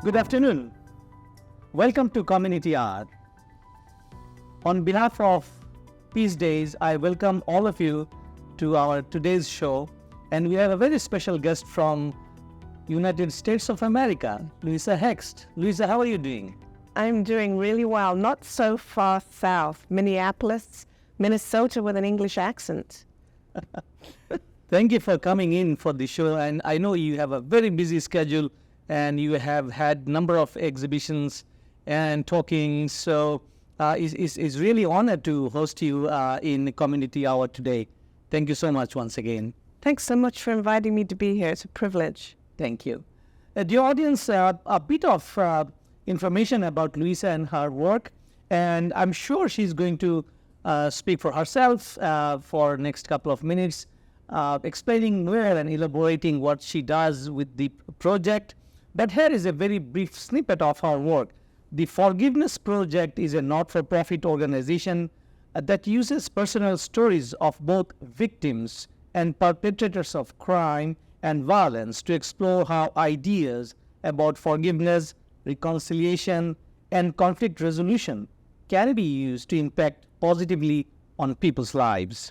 Good afternoon. Welcome to Community Art. On behalf of Peace Days, I welcome all of you to our today's show, and we have a very special guest from United States of America, Louisa Hext. Louisa, how are you doing? I'm doing really well. Not so far south, Minneapolis, Minnesota, with an English accent. Thank you for coming in for the show, and I know you have a very busy schedule and you have had number of exhibitions and talking, so it's really honored to host you in Community Hour today. Thank you so much once again. Thanks so much for inviting me to be here. It's a privilege. Thank you. The audience, a bit of information about Louisa and her work, and I'm sure she's going to speak for herself for next couple of minutes, explaining where and elaborating what she does with the project. But here is a very brief snippet of her work. The Forgiveness Project is a not-for-profit organization that uses personal stories of both victims and perpetrators of crime and violence to explore how ideas about forgiveness, reconciliation, and conflict resolution can be used to impact positively on people's lives.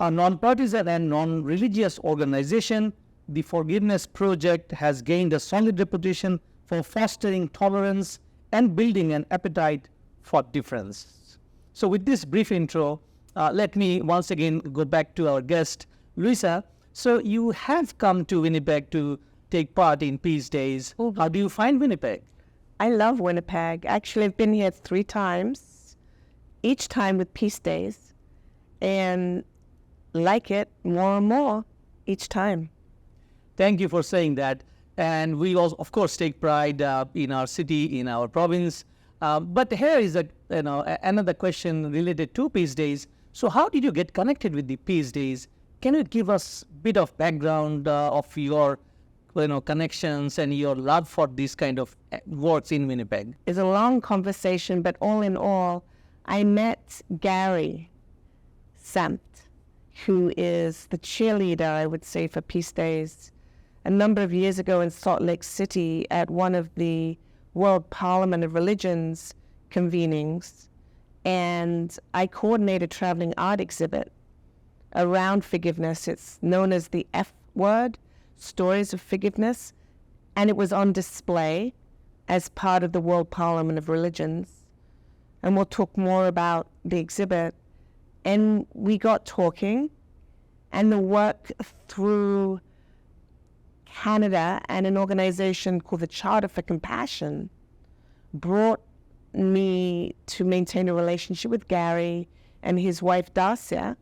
A non-partisan and non-religious organization, the Forgiveness Project has gained a solid reputation for fostering tolerance and building an appetite for difference. So with this brief intro, let me once again go back to our guest, Louisa. So you have come to Winnipeg to take part in Peace Days. How do you find Winnipeg? I love Winnipeg. Actually, I've been here 3 times, each time with Peace Days, and like it more and more each time. Thank you for saying that. And we also, of course, take pride in our city, in our province. But here is another question related to Peace Days. So how did you get connected with the Peace Days? Can you give us a bit of background of your connections and your love for these kind of works in Winnipeg? It's a long conversation, but all in all, I met Gary Samt, who is the cheerleader, I would say, for Peace Days, a number of years ago in Salt Lake City at one of the World Parliament of Religions convenings. And I coordinated a traveling art exhibit around forgiveness. It's known as the F word, Stories of Forgiveness. And it was on display as part of the World Parliament of Religions. And we'll talk more about the exhibit. And we got talking, and the work through Canada and an organization called the Charter for Compassion brought me to maintain a relationship with Gary and his wife Darcia.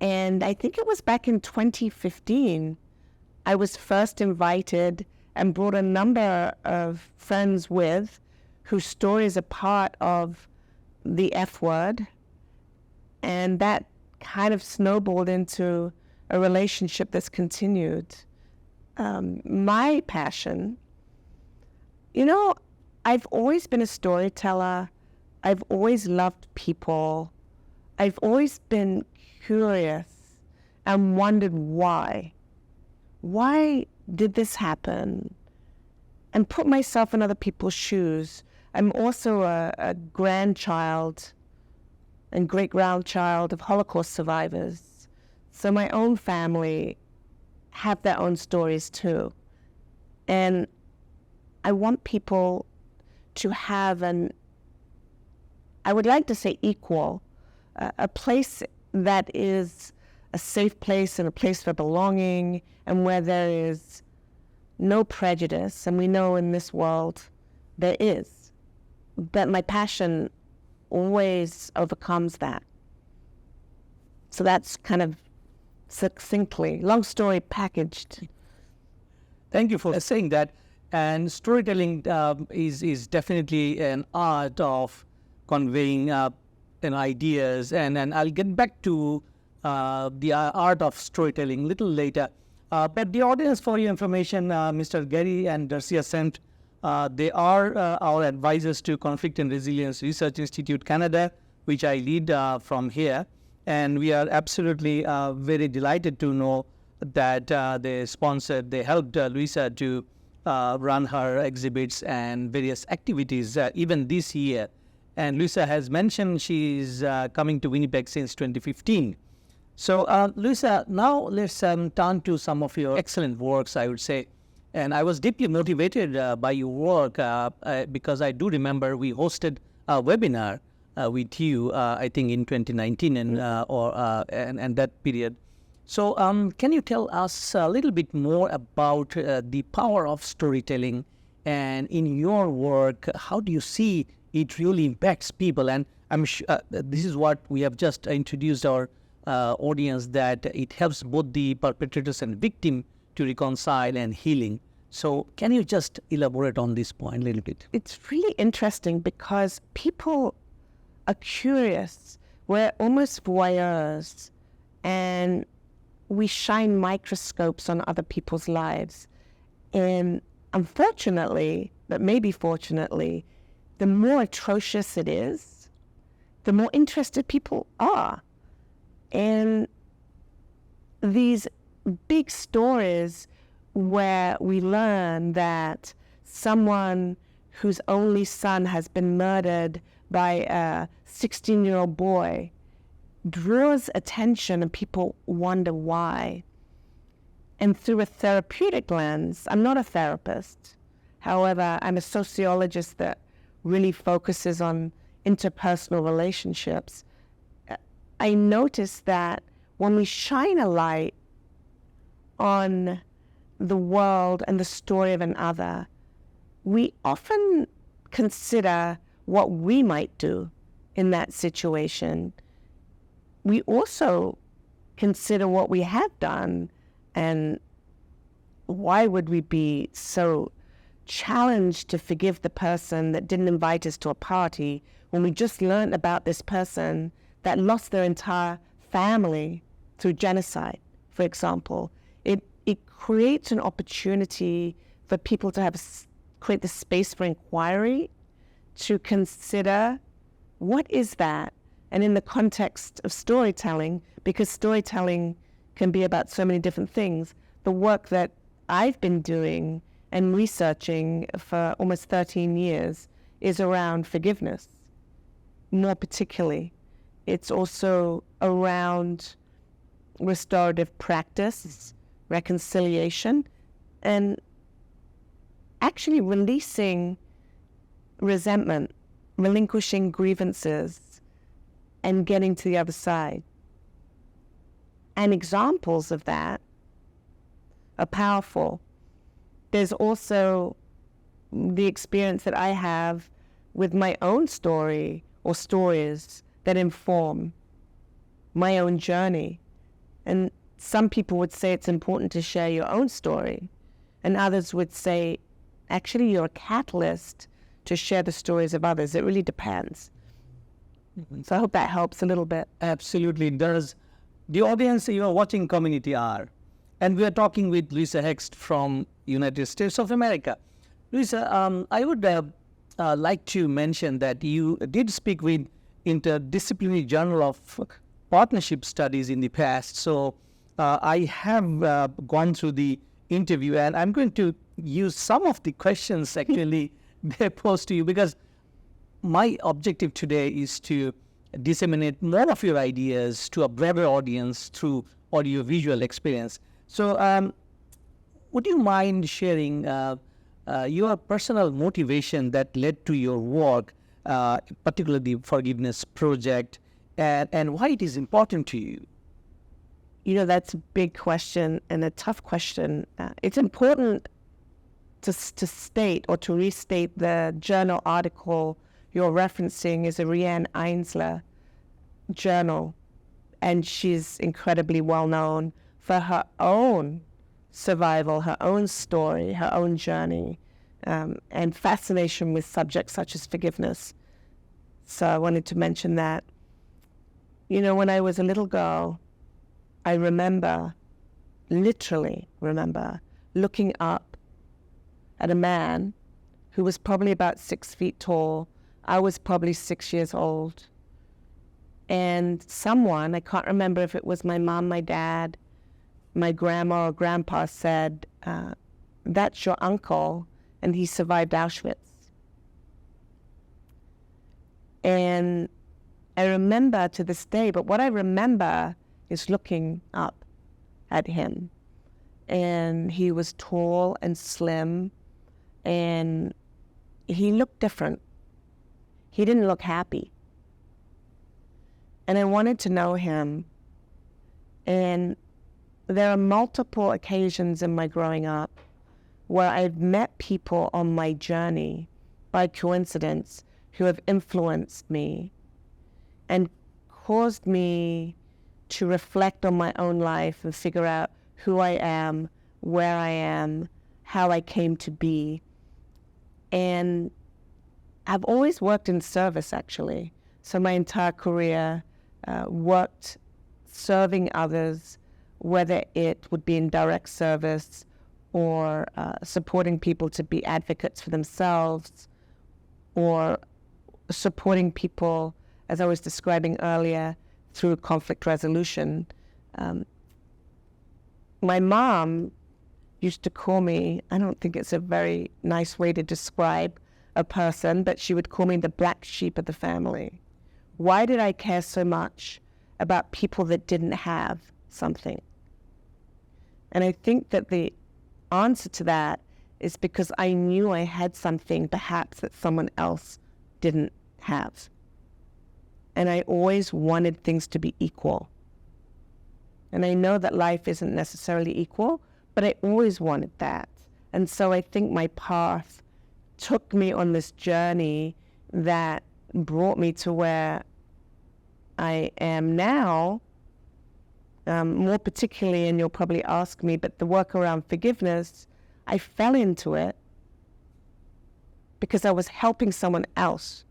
And I think it was back in 2015, I was first invited and brought a number of friends with whose stories are part of the F word. And that kind of snowballed into a relationship that's continued. My passion, I've always been a storyteller. I've always loved people. I've always been curious and wondered why. Why did this happen? And put myself in other people's shoes. I'm also a grandchild and great-grandchild of Holocaust survivors. So my own family have their own stories too. And I want people to have I would like to say equal, a place that is a safe place and a place for belonging and where there is no prejudice. And we know in this world there is. But my passion always overcomes that. So that's kind of succinctly, long story packaged. Thank you for saying that. And storytelling is definitely an art of conveying ideas. And I'll get back to the art of storytelling a little later. But the audience, for your information, Mr. Gary and Darcia Samt, they are our advisors to Conflict and Resilience Research Institute Canada, which I lead from here. And we are absolutely very delighted to know that they helped Louisa to run her exhibits and various activities even this year. And Louisa has mentioned she's coming to Winnipeg since 2015. So, Louisa, now let's turn to some of your excellent works, I would say. And I was deeply motivated by your work because I do remember we hosted a webinar with you, I think in 2019 and that period. So, can you tell us a little bit more about the power of storytelling, and in your work, how do you see it really impacts people? And I'm sure this is what we have just introduced our audience, that it helps both the perpetrators and victim to reconcile and healing. So can you just elaborate on this point a little bit? It's really interesting because people are curious. We're almost voyeurs, and we shine microscopes on other people's lives. And unfortunately, but maybe fortunately, the more atrocious it is, the more interested people are. And these big stories where we learn that someone whose only son has been murdered by a 16-year-old boy draws attention, and people wonder why. And through a therapeutic lens, I'm not a therapist. However, I'm a sociologist that really focuses on interpersonal relationships. I notice that when we shine a light on the world and the story of another, we often consider what we might do in that situation. We also consider what we have done, and why would we be so challenged to forgive the person that didn't invite us to a party when we just learned about this person that lost their entire family through genocide, for example. It creates an opportunity for people to create the space for inquiry, to consider what is that? And in the context of storytelling, because storytelling can be about so many different things, the work that I've been doing and researching for almost 13 years is around forgiveness, more particularly. It's also around restorative practice, reconciliation, and actually releasing resentment, relinquishing grievances, and getting to the other side. And examples of that are powerful. There's also the experience that I have with my own story or stories that inform my own journey. And some people would say it's important to share your own story, and others would say, actually, you're a catalyst to share the stories of others. It really depends. Mm-hmm. So I hope that helps a little bit. Absolutely it does. The audience you are watching Community R, and we are talking with Louisa Hext from United States of America. Louisa, I would like to mention that you did speak with Interdisciplinary Journal of Partnership Studies in the past. So I have gone through the interview, and I'm going to use some of the questions actually they posed to you, because my objective today is to disseminate more of your ideas to a broader audience through audio-visual experience. So would you mind sharing your personal motivation that led to your work, particularly the Forgiveness Project, and why it is important to you? You know, that's a big question and a tough question. It's important to state or to restate the journal article you're referencing is a Rianne Einsler journal, and she's incredibly well known for her own survival, her own story, her own journey, and fascination with subjects such as forgiveness. So I wanted to mention that. You know, when I was a little girl, I literally remember looking up at a man who was probably about 6 feet tall. I was probably 6 years old. And someone, I can't remember if it was my mom, my dad, my grandma or grandpa, said, that's your uncle, and he survived Auschwitz. And I remember to this day, but what I remember is looking up at him. And he was tall and slim, and he looked different. He didn't look happy. And I wanted to know him. And there are multiple occasions in my growing up where I've met people on my journey by coincidence who have influenced me and caused me to reflect on my own life and figure out who I am, where I am, how I came to be. And I've always worked in service, actually. So my entire career worked serving others, whether it would be in direct service or supporting people to be advocates for themselves, or supporting people, as I was describing earlier, through conflict resolution. My mom used to call me, I don't think it's a very nice way to describe a person, but she would call me the black sheep of the family. Why did I care so much about people that didn't have something? And I think that the answer to that is because I knew I had something perhaps that someone else didn't have. And I always wanted things to be equal. And I know that life isn't necessarily equal, but I always wanted that. And so I think my path took me on this journey that brought me to where I am now, more particularly, and you'll probably ask me, but the work around forgiveness, I fell into it because I was helping someone else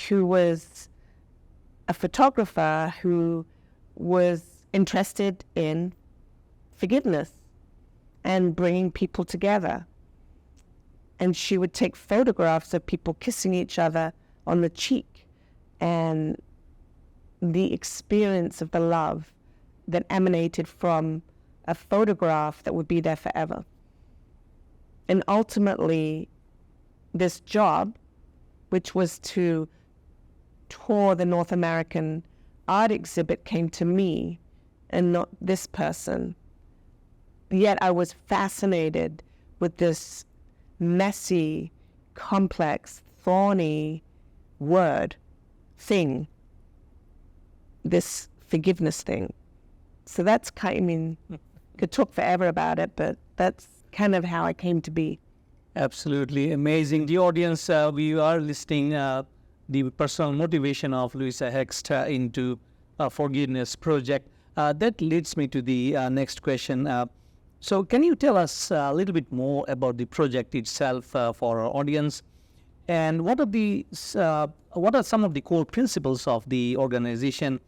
who was a photographer who was interested in forgiveness and bringing people together. And she would take photographs of people kissing each other on the cheek, and the experience of the love that emanated from a photograph that would be there forever. And ultimately, this job, which was to tour the North American art exhibit, came to me and not this person. Yet I was fascinated with this messy, complex, thorny thing, this forgiveness thing. So that's could talk forever about it, but that's kind of how I came to be. Absolutely amazing. The audience, we are listening the personal motivation of Louisa Hext into forgiveness project. That leads me to the next question. So can you tell us a little bit more about the project itself for our audience? And what are some of the core principles of the organization?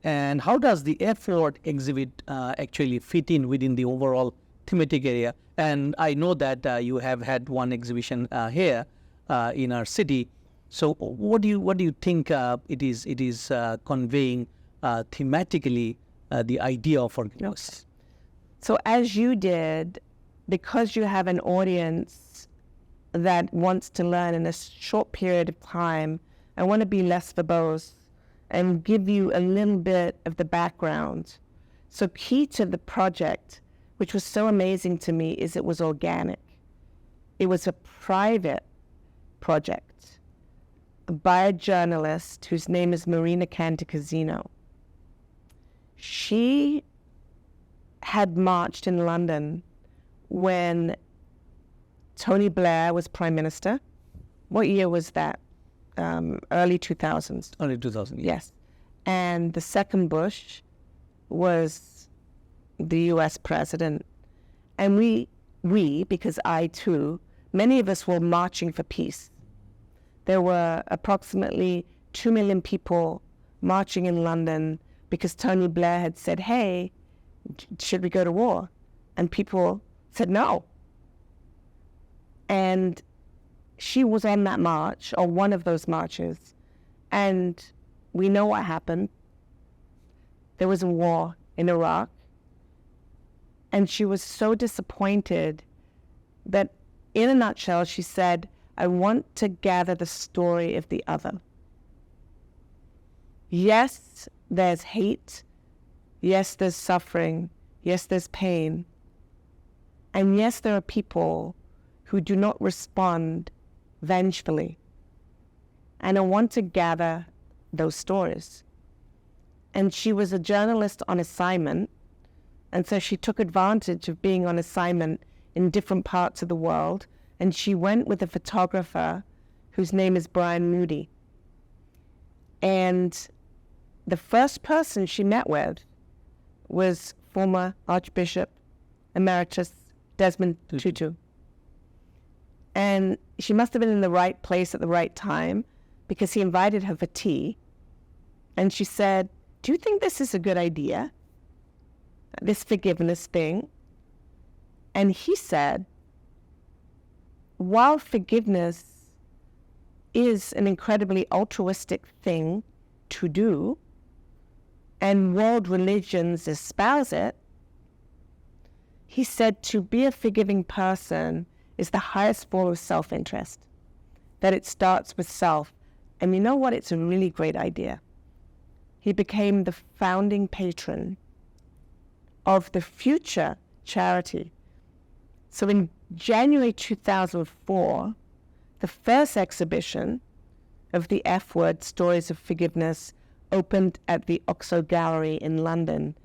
And how does the effort exhibit actually fit in within the overall thematic area? And I know that you have had one exhibition here in our city. So what do you think it is conveying thematically the idea of forgiveness? So as you did, because you have an audience that wants to learn in a short period of time, I want to be less verbose and give you a little bit of the background. So key to the project, which was so amazing to me, is it was organic. It was a private project by a journalist whose name is Marina Cantacuzino. She had marched in London when Tony Blair was Prime Minister. What year was that? Early 2000s. Early 2000s. Yes. And the second Bush was the U.S. president. And we, because I too, many of us were marching for peace. There were approximately 2 million people marching in London because Tony Blair had said, hey, should we go to war? And people said no. And she was on that march, or one of those marches, and we know what happened. There was a war in Iraq, and she was so disappointed that in a nutshell, she said, I want to gather the story of the other. Yes, there's hate. Yes, there's suffering. Yes, there's pain. And yes, there are people who do not respond vengefully. And I want to gather those stories. And she was a journalist on assignment, and so she took advantage of being on assignment in different parts of the world, and she went with a photographer whose name is Brian Moody. And the first person she met with was former Archbishop Emeritus Desmond Tutu. And she must have been in the right place at the right time, because he invited her for tea. And she said, do you think this is a good idea? This forgiveness thing? And he said, while forgiveness is an incredibly altruistic thing to do, and world religions espouse it, he said to be a forgiving person is the highest form of self-interest, that it starts with self. And you know what? It's a really great idea. He became the founding patron of the Future charity. So in January 2004, the first exhibition of the F Word, Stories of Forgiveness, opened at the Oxo Gallery in London.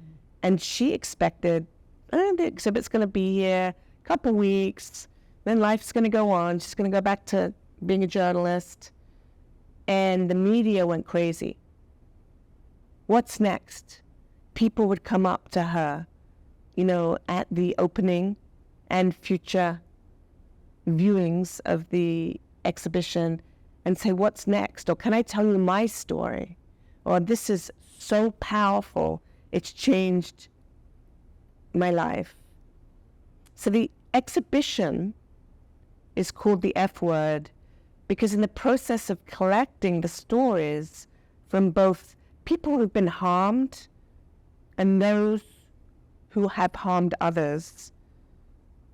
And she expected, the exhibit's going to be here a couple weeks, then life's going to go on. She's going to go back to being a journalist. And the media went crazy. What's next? People would come up to her, at the opening and future viewings of the exhibition and say, what's next? Or can I tell you my story? Or this is so powerful, it's changed my life. So the exhibition is called the F Word because in the process of collecting the stories from both people who've been harmed and those who have harmed others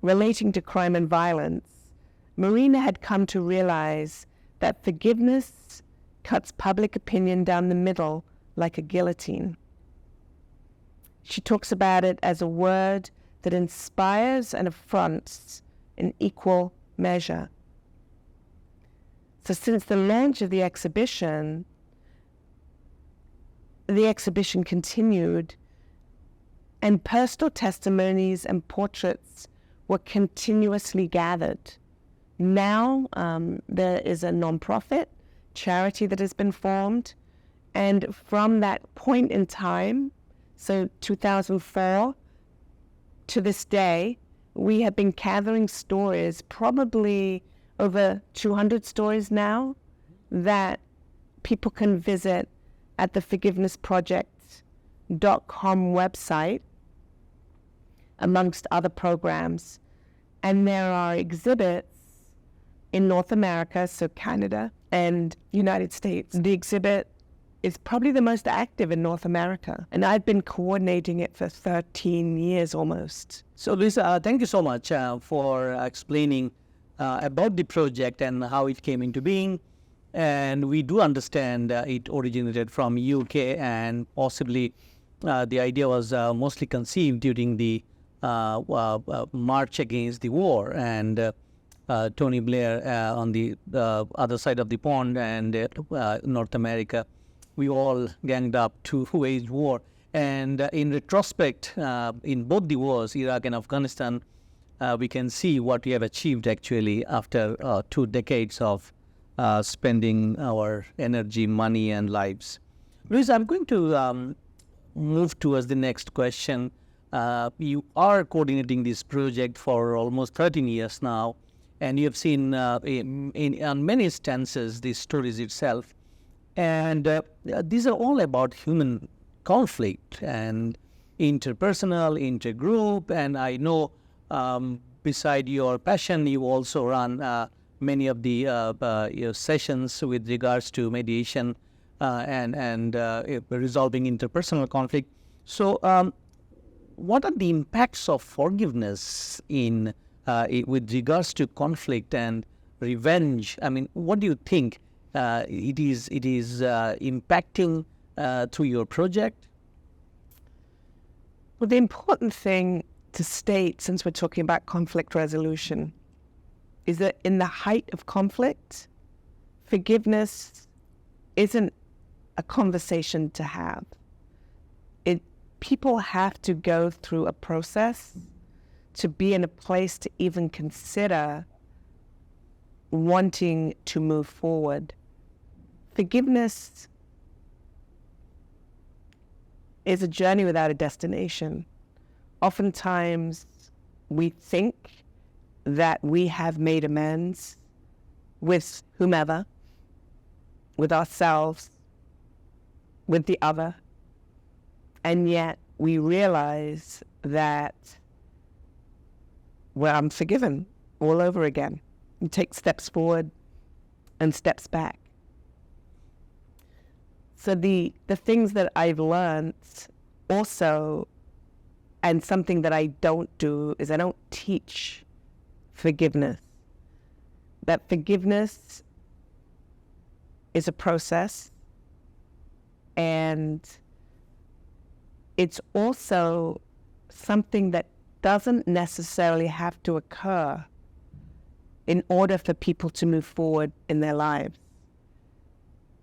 relating to crime and violence, Marina had come to realize that forgiveness cuts public opinion down the middle like a guillotine. She talks about it as a word that inspires and affronts in equal measure. So since the launch of the exhibition continued, and personal testimonies and portraits were continuously gathered. Now there is a nonprofit charity that has been formed, and from that point in time, so 2004 to this day, we have been gathering stories, probably over 200 stories now, that people can visit at the forgivenessproject.com website, amongst other programs. And there are exhibits in North America, so Canada and United States. The exhibit is probably the most active in North America, and I've been coordinating it for 13 years almost. So Louisa, thank you so much for explaining about the project and how it came into being. And we do understand it originated from UK, and possibly the idea was mostly conceived during the march against the war, and Tony Blair on the other side of the pond and North America, we all ganged up to wage war. And in retrospect, in both the wars, Iraq and Afghanistan, we can see what we have achieved actually after 2 decades of spending our energy, money, and lives. Louisa, I'm going to move towards the next question. You are coordinating this project for almost 13 years now, and you have seen on many instances these stories itself. And these are all about human conflict and interpersonal, intergroup. And I know beside your passion, you also run many of the your sessions with regards to mediation and resolving interpersonal conflict. So what are the impacts of forgiveness in with regards to conflict and revenge. I mean, what do you think it is impacting through your project? Well, the important thing to state, since we're talking about conflict resolution, is that in the height of conflict, forgiveness isn't a conversation to have. People have to go through a process to be in a place to even consider wanting to move forward. Forgiveness is a journey without a destination. Oftentimes, we think that we have made amends with whomever, with ourselves, with the other, and yet we realize that, well, I'm forgiven all over again. You take steps forward and steps back. So the things that I've learned also, and something that I don't do, is I don't teach forgiveness. That forgiveness is a process, and it's also something that doesn't necessarily have to occur in order for people to move forward in their lives.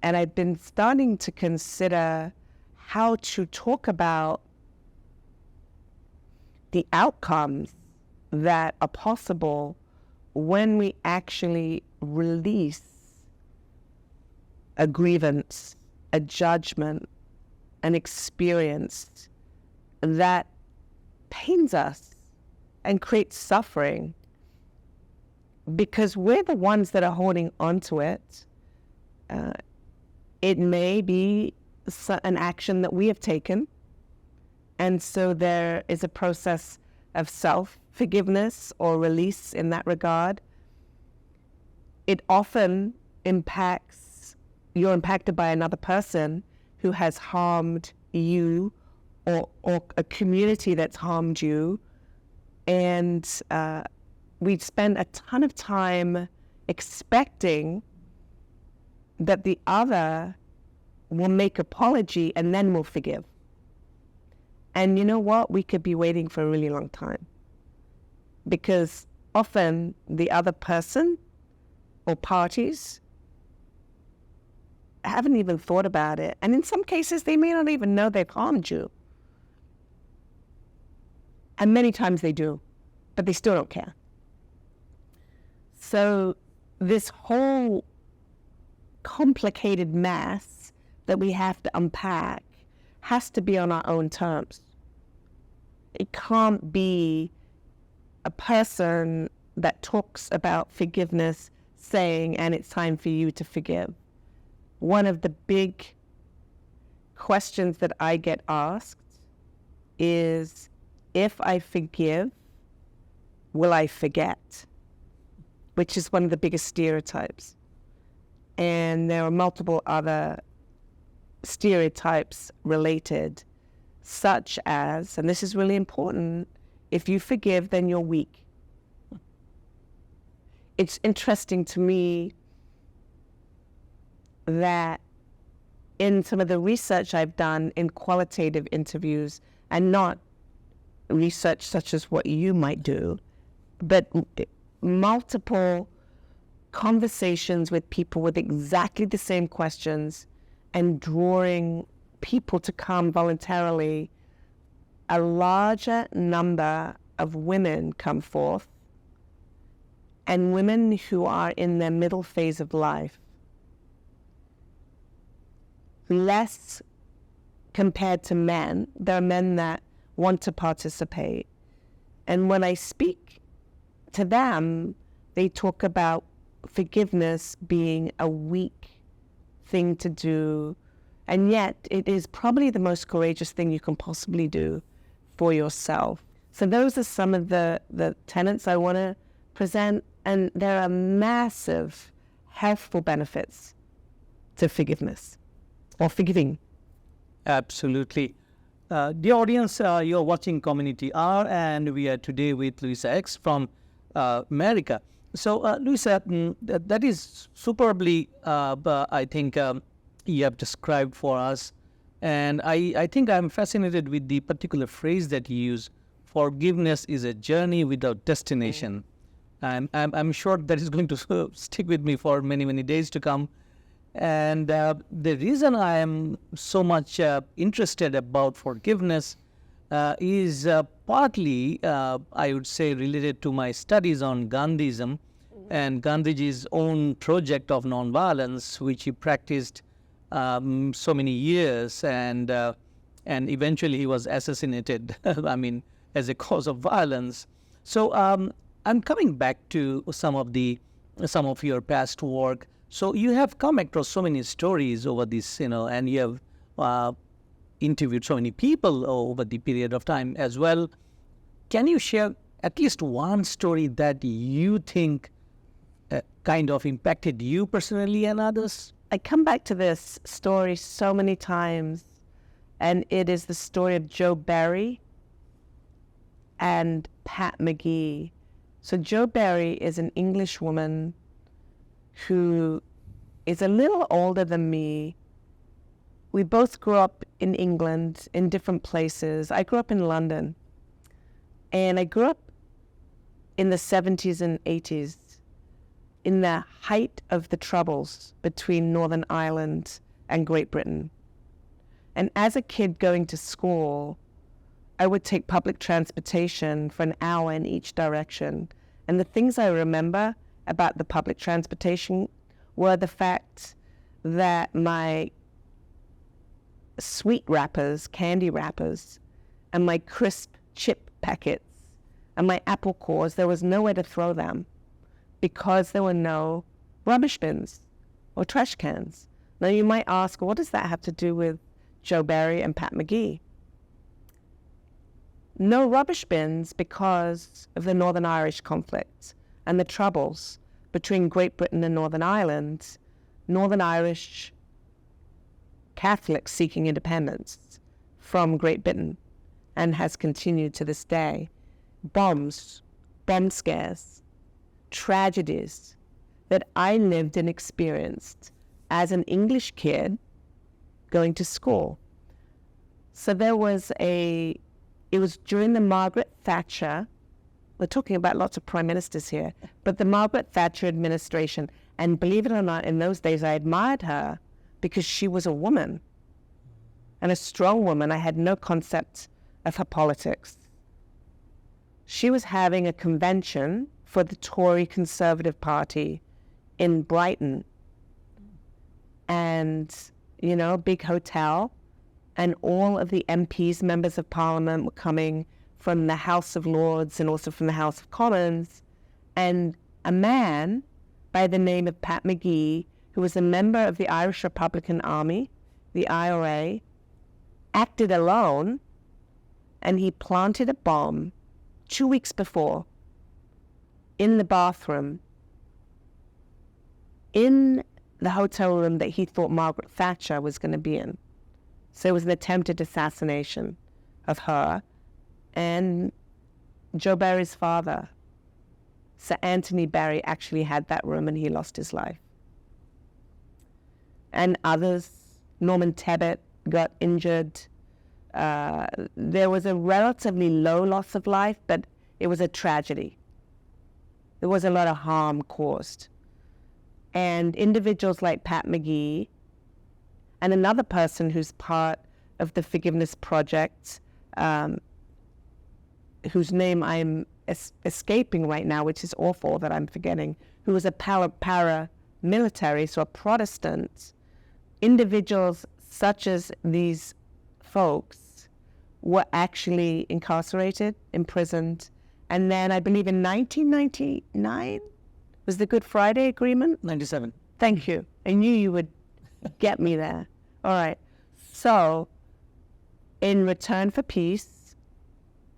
And I've been starting to consider how to talk about the outcomes that are possible when we actually release a grievance, a judgment, an experience that pains us and creates suffering, because we're the ones that are holding onto it. It may be an action that we have taken, and so there is a process of self-forgiveness or release in that regard. It often you're impacted by another person who has harmed you, or a community that's harmed you, and we spend a ton of time expecting that the other will make apology and then will forgive. And you know what? We could be waiting for a really long time, because often the other person or parties haven't even thought about it. And in some cases, they may not even know they've harmed you. And many times they do, but they still don't care. So this whole complicated mess that we have to unpack has to be on our own terms. It can't be a person that talks about forgiveness saying, and it's time for you to forgive. One of the big questions that I get asked is, if I forgive, will I forget? Which is one of the biggest stereotypes. And there are multiple other stereotypes related, such as, and this is really important, if you forgive, then you're weak. It's interesting to me that in some of the research I've done in qualitative interviews, and not research such as what you might do, but multiple conversations with people with exactly the same questions and drawing people to come voluntarily, a larger number of women come forth, and women who are in their middle phase of life. Less compared to men. There are men that want to participate. And when I speak to them, they talk about forgiveness being a weak thing to do. And yet it is probably the most courageous thing you can possibly do for yourself. So those are some of the tenets I want to present. And there are massive healthful benefits to forgiveness or forgiving. Absolutely. Dear audience, you're watching Community Hour, and we are today with Louisa Hext from America. So, Louisa, that is superbly, I think, you have described for us. And I think I'm fascinated with the particular phrase that you use, forgiveness is a journey without destination. I'm sure that is going to stick with me for many, many days to come. And the reason I am so much interested about forgiveness is partly, I would say, related to my studies on Gandhism and Gandhiji's own project of nonviolence, which he practiced so many years, and eventually he was assassinated, I mean, as a cause of violence. So I'm coming back to some of your past work. So you have come across so many stories over this, and you have interviewed so many people over the period of time as well. Can you share at least one story that you think kind of impacted you personally and others? I come back to this story so many times, and it is the story of Jo Berry and Pat McGee. So Jo Berry is an English woman who is a little older than me. We both grew up in England in different places. I grew up in London, and I grew up in the 70s and 80s, in the height of the troubles between Northern Ireland and Great Britain. And as a kid going to school, I would take public transportation for an hour in each direction. And the things I remember about the public transportation were the fact that my sweet wrappers, candy wrappers, and my crisp chip packets, and my apple cores, there was nowhere to throw them because there were no rubbish bins or trash cans. Now you might ask, what does that have to do with Jo Berry and Pat McGee? No rubbish bins because of the Northern Irish conflict and the troubles between Great Britain and Northern Ireland. Northern Irish Catholics seeking independence from Great Britain, and has continued to this day. Bombs, bomb scares, tragedies that I lived and experienced as an English kid going to school. So it was during the Margaret Thatcher, we're talking about lots of prime ministers here, but the Margaret Thatcher administration, and believe it or not, in those days I admired her because she was a woman and a strong woman. I had no concept of her politics. She was having a convention for the Tory Conservative Party in Brighton, and, big hotel, and all of the MPs, members of Parliament, were coming from the House of Lords and also from the House of Commons, and a man by the name of Pat McGee, who was a member of the Irish Republican Army, the IRA, acted alone, and he planted a bomb 2 weeks before in the bathroom in the hotel room that he thought Margaret Thatcher was going to be in. So it was an attempted assassination of her and Jo Berry's father. Sir Anthony Berry actually had that room, and he lost his life. And others, Norman Tebbit got injured. There was a relatively low loss of life, but it was a tragedy. There was a lot of harm caused. And individuals like Pat McGee and another person who's part of the Forgiveness Project, whose name I'm escaping right now, which is awful that I'm forgetting, who was a paramilitary, so a Protestant. Individuals such as these folks were actually incarcerated, imprisoned, and then I believe in 1999 was the Good Friday Agreement? 97. Thank you. I knew you would get me there. All right. So, in return for peace,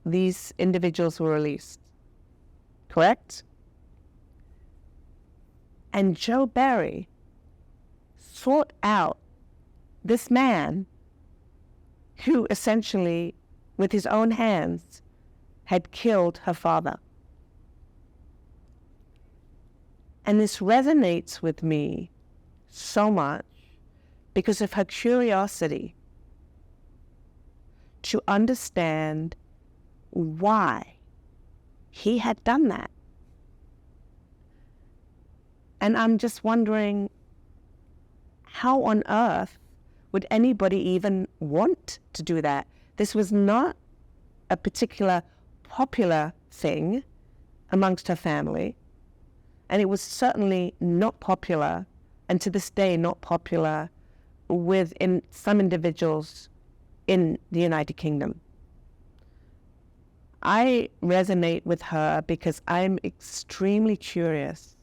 these individuals were released. Correct? And Jo Berry sought out this man who essentially, with his own hands, had killed her father. And this resonates with me so much because of her curiosity to understand why he had done that. And I'm just wondering, how on earth would anybody even want to do that? This was not a particular popular thing amongst her family, and it was certainly not popular, and to this day not popular within some individuals in the United Kingdom. I resonate with her because I'm extremely curious,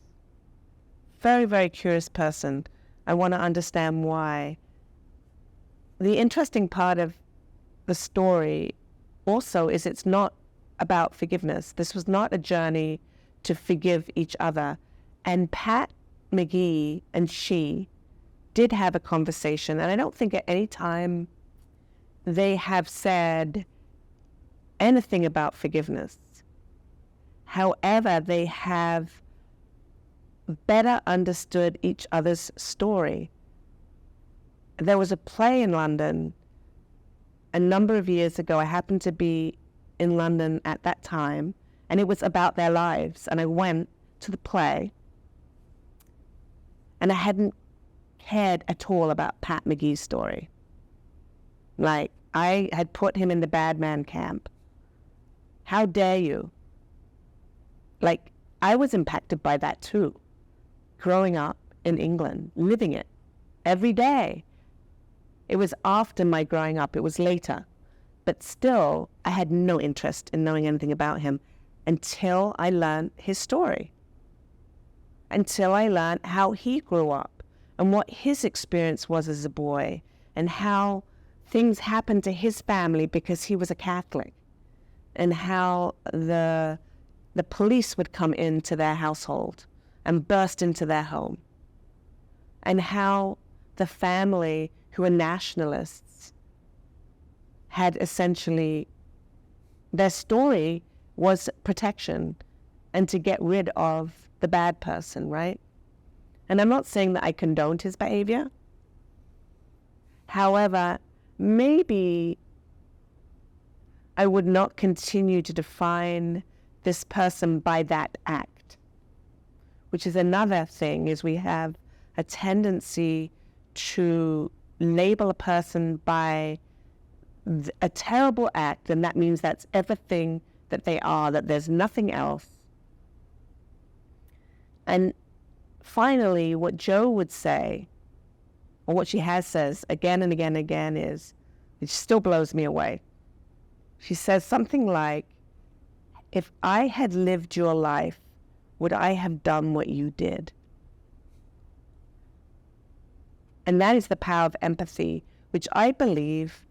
very, very curious person. I want to understand why. The interesting part of the story also is it's not about forgiveness. This was not a journey to forgive each other. And Pat McGee and she did have a conversation, and I don't think at any time they have said anything about forgiveness. However, they have better understood each other's story. There was a play in London a number of years ago. I happened to be in London at that time, and it was about their lives. And I went to the play, and I hadn't cared at all about Pat McGee's story. Like, I had put him in the bad man camp. How dare you? Like, I was impacted by that too. Growing up in England, living it every day. It was after my growing up, it was later. But still, I had no interest in knowing anything about him until I learned his story. Until I learned how he grew up and what his experience was as a boy and how things happened to his family because he was a Catholic, and how the police would come into their household and burst into their home, and how the family, who were nationalists, had essentially, their story was protection and to get rid of the bad person, right? And I'm not saying that I condoned his behavior. However, maybe I would not continue to define this person by that act, which is another thing, is we have a tendency to label a person by a terrible act, and that means that's everything that they are, that there's nothing else. And finally, what Jo would say, or what she has says again and again and again, is, it still blows me away. She says something like, if I had lived your life, would I have done what you did? And that is the power of empathy, which I believe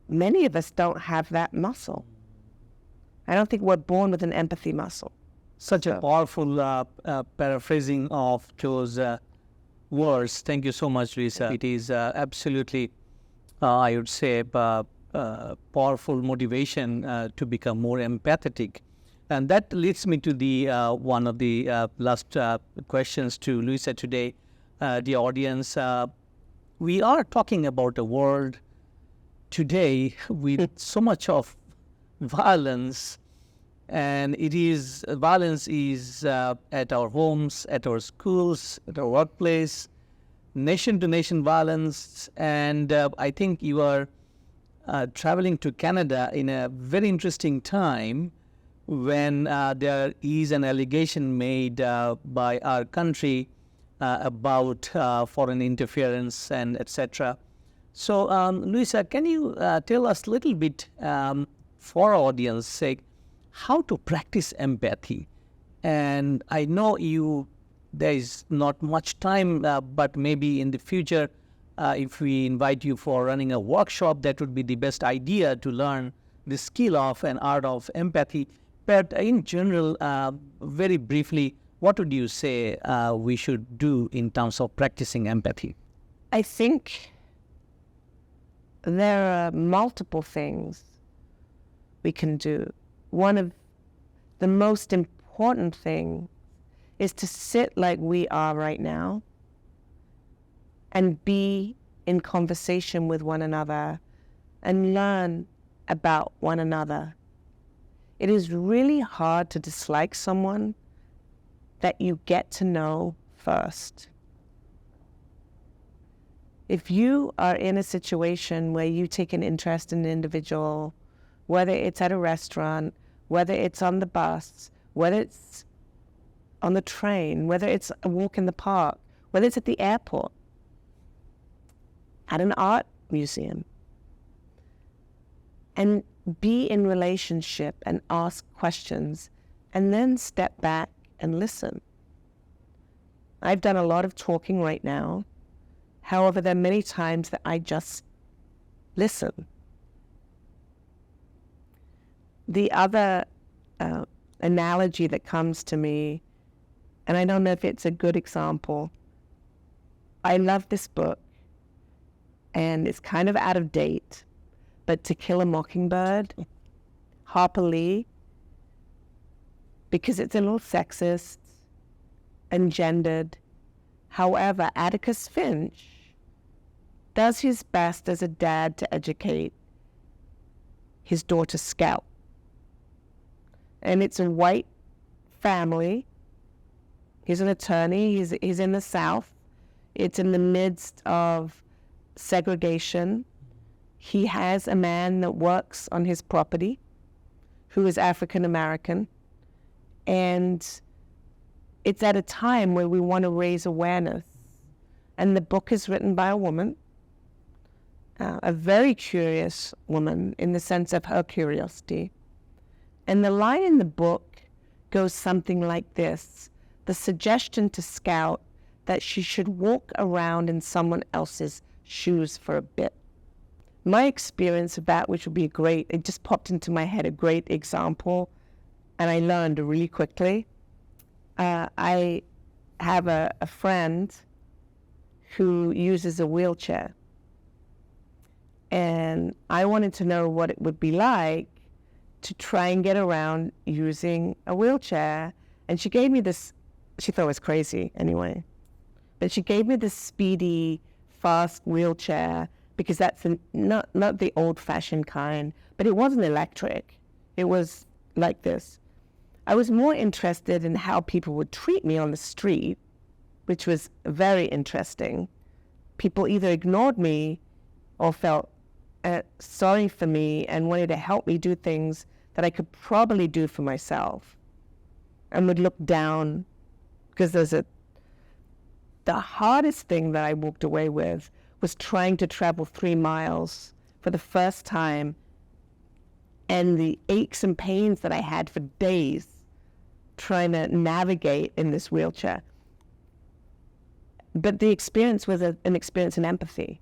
many of us don't have that muscle. I don't think we're born with an empathy muscle. Such a powerful paraphrasing of Jo's words. Thank you so much, Louisa. It is absolutely, I would say, powerful motivation to become more empathetic. And that leads me to the one of the last questions to Louisa today. The audience, we are talking about a world today with so much of violence, and violence is at our homes, at our schools, at our workplace, nation-to-nation violence. And I think you are traveling to Canada in a very interesting time when there is an allegation made by our country about foreign interference and etc. So, Louisa, can you tell us a little bit, for our audience sake, how to practice empathy? And I know there is not much time, but maybe in the future, if we invite you for running a workshop, that would be the best idea to learn the skill of and art of empathy. But in general, very briefly, what would you say we should do in terms of practicing empathy? I think there are multiple things we can do. One of the most important things is to sit like we are right now and be in conversation with one another and learn about one another. It is really hard to dislike someone that you get to know first. If you are in a situation where you take an interest in an individual, whether it's at a restaurant, whether it's on the bus, whether it's on the train, whether it's a walk in the park, whether it's at the airport, at an art museum, and be in relationship and ask questions, and then step back and listen. I've done a lot of talking right now. However, there are many times that I just listen. The other analogy that comes to me, and I don't know if it's a good example, I love this book, and it's kind of out of date, but To Kill a Mockingbird, Harper Lee, because it's a little sexist and gendered. However, Atticus Finch does his best as a dad to educate his daughter Scout. And it's a white family. He's an attorney. He's in the South. It's in the midst of segregation. He has a man that works on his property who is African American. And it's at a time where we want to raise awareness. And the book is written by a woman, a very curious woman in the sense of her curiosity. And the line in the book goes something like this: the suggestion to Scout that she should walk around in someone else's shoes for a bit. My experience of that, which would be it just popped into my head, a great example, and I learned really quickly. I have a friend who uses a wheelchair, and I wanted to know what it would be like to try and get around using a wheelchair. And she gave me this, she thought it was crazy anyway, but she gave me this speedy, fast wheelchair, because that's not the old-fashioned kind, but it wasn't electric. It was like this. I was more interested in how people would treat me on the street, which was very interesting. People either ignored me or felt sorry for me and wanted to help me do things that I could probably do for myself, and would look down, because the hardest thing that I walked away with was trying to travel 3 miles for the first time, and the aches and pains that I had for days trying to navigate in this wheelchair. But the experience was an experience in empathy.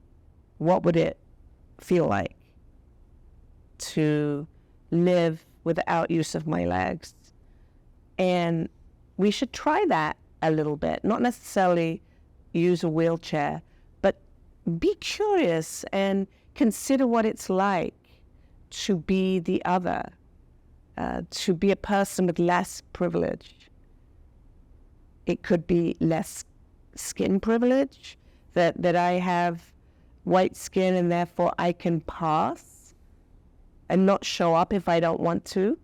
What would it feel like to live without use of my legs? And we should try that a little bit, not necessarily use a wheelchair, but be curious and consider what it's like to be the other, to be a person with less privilege. It could be less skin privilege, that I have white skin and therefore I can pass and not show up if I don't want to.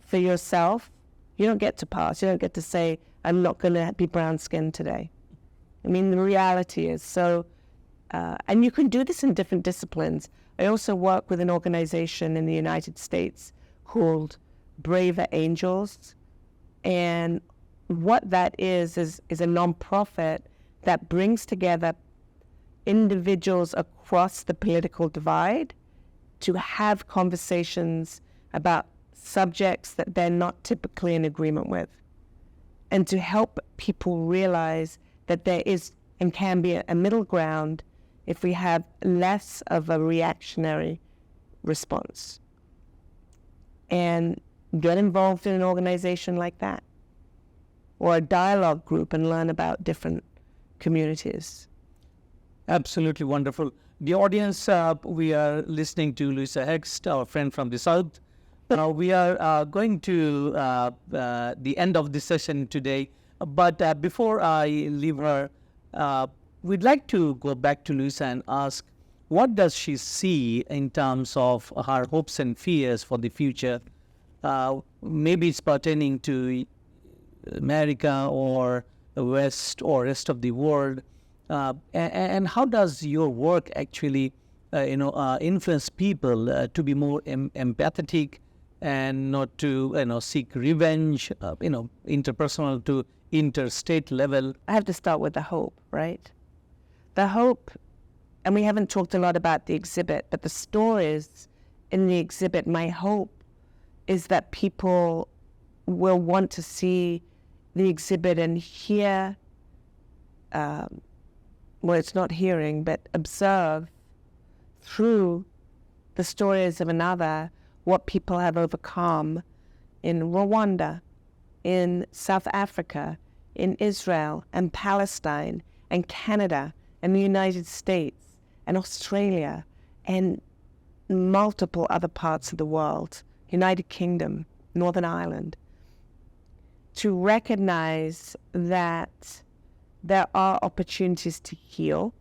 For yourself, you don't get to pass. You don't get to say, I'm not going to be brown skinned today. I mean, the reality is so, and you can do this in different disciplines. I also work with an organization in the United States called Braver Angels. And what that is a nonprofit that brings together individuals across the political divide to have conversations about subjects that they're not typically in agreement with, and to help people realize that there is and can be a middle ground if we have less of a reactionary response. And get involved in an organization like that, or a dialogue group, and learn about different communities. Absolutely wonderful. The audience, we are listening to Louisa Hext, our friend from the South. Now we are going to the end of this session today, But before I leave her, we'd like to go back to Louisa and ask, what does she see in terms of her hopes and fears for the future? Maybe it's pertaining to America or the West or rest of the world. And how does your work actually, influence people to be more empathetic and not to, seek revenge, interpersonal to interstate level? I have to start with the hope, right? The hope, and we haven't talked a lot about the exhibit, but the stories in the exhibit, my hope is that people will want to see the exhibit and hear, well, it's not hearing, but observe through the stories of another what people have overcome in Rwanda, in South Africa, in Israel, and Palestine, and Canada, and the United States, and Australia, and multiple other parts of the world, United Kingdom, Northern Ireland, to recognize that there are opportunities to heal.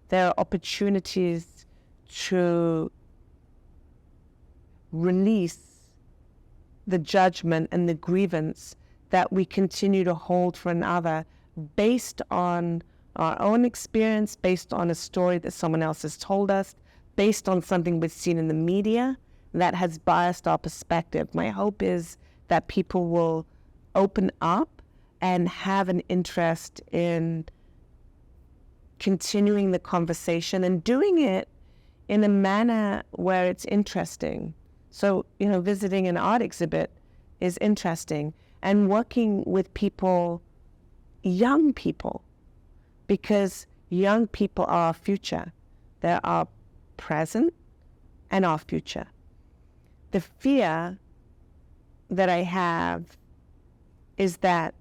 There are opportunities to release the judgment and the grievance that we continue to hold for another based on our own experience, based on a story that someone else has told us, based on something we've seen in the media that has biased our perspective. My hope is that people will open up and have an interest in continuing the conversation and doing it in a manner where it's interesting. So, visiting an art exhibit is interesting, and working with people, young people, because young people are our future. They're our present and our future. The fear that I have is that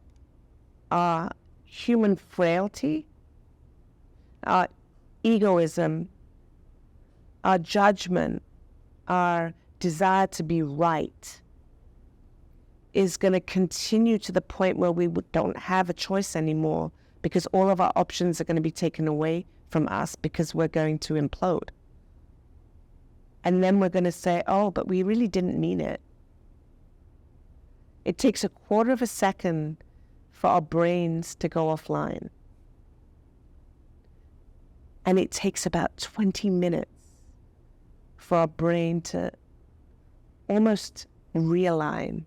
our human frailty, our egoism, our judgment, our desire to be right is going to continue to the point where we don't have a choice anymore, because all of our options are going to be taken away from us because we're going to implode. And then we're going to say, oh, but we really didn't mean it. It takes a quarter of a second for our brains to go offline. And it takes about 20 minutes for our brain to almost realign.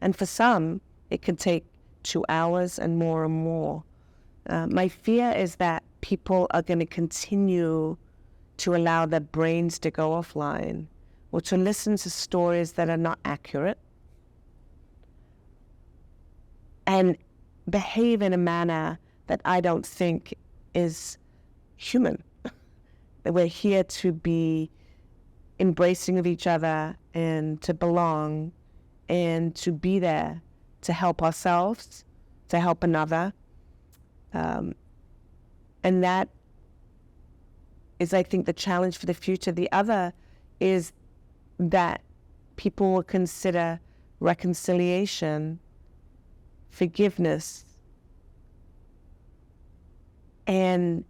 And for some, it can take 2 hours and more. My fear is that people are going to continue to allow their brains to go offline, or to listen to stories that are not accurate, and behave in a manner that I don't think is human. That we're here to be embracing of each other and to belong and to be there to help ourselves, to help another. And that is, I think, the challenge for the future. The other is that people will consider reconciliation, forgiveness, and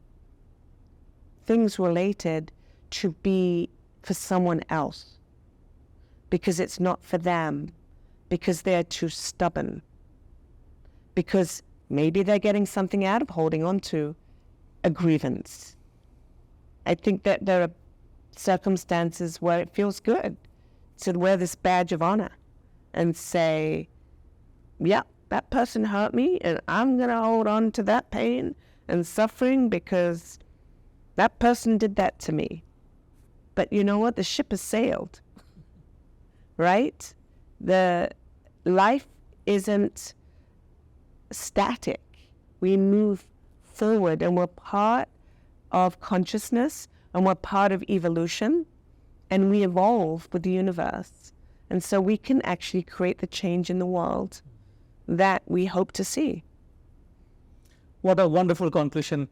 things related to be for someone else, because it's not for them, because they're too stubborn, because maybe they're getting something out of holding on to a grievance. I think that there are circumstances where it feels good to wear this badge of honor and say, yeah, that person hurt me, and I'm going to hold on to that pain and suffering because that person did that to me. But you know what? The ship has sailed, right? The life isn't static. We move forward, and we're part of consciousness, and we're part of evolution, and we evolve with the universe. And so we can actually create the change in the world that we hope to see. What a wonderful conclusion.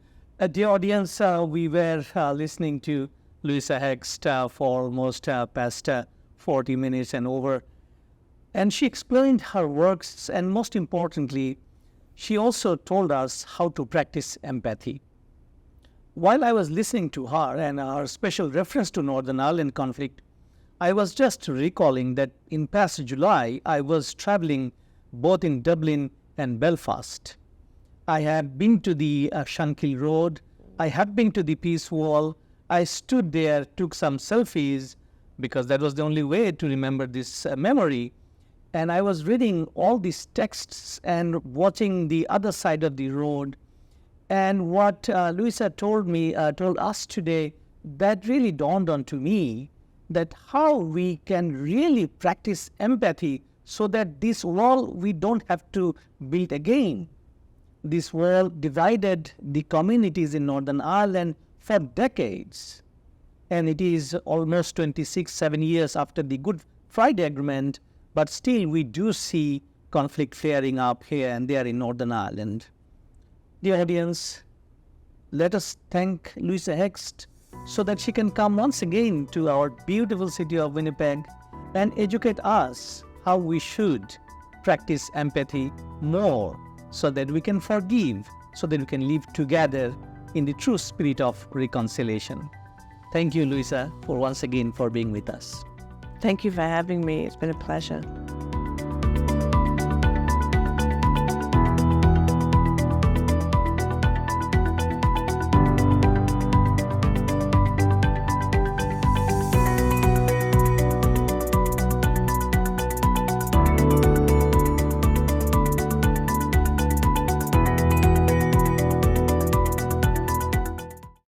Dear audience, we were listening to Louisa Hext for almost past 40 minutes and over. And she explained her works, and most importantly, she also told us how to practice empathy. While I was listening to her and her special reference to Northern Ireland conflict, I was just recalling that in past July, I was traveling both in Dublin and Belfast. I had been to the Shankill Road, I had been to the Peace Wall, I stood there, took some selfies, because that was the only way to remember this memory. And I was reading all these texts and watching the other side of the road. And what Louisa told us today, that really dawned onto me, that how we can really practice empathy so that this wall we don't have to build again. This wall divided the communities in Northern Ireland for decades. And it is almost 7 years after the Good Friday Agreement, but still we do see conflict flaring up here and there in Northern Ireland. Dear audience, let us thank Louisa Hext so that she can come once again to our beautiful city of Winnipeg and educate us how we should practice empathy more so that we can forgive, so that we can live together in the true spirit of reconciliation. Thank you, Louisa, for once again for being with us. Thank you for having me. It's been a pleasure.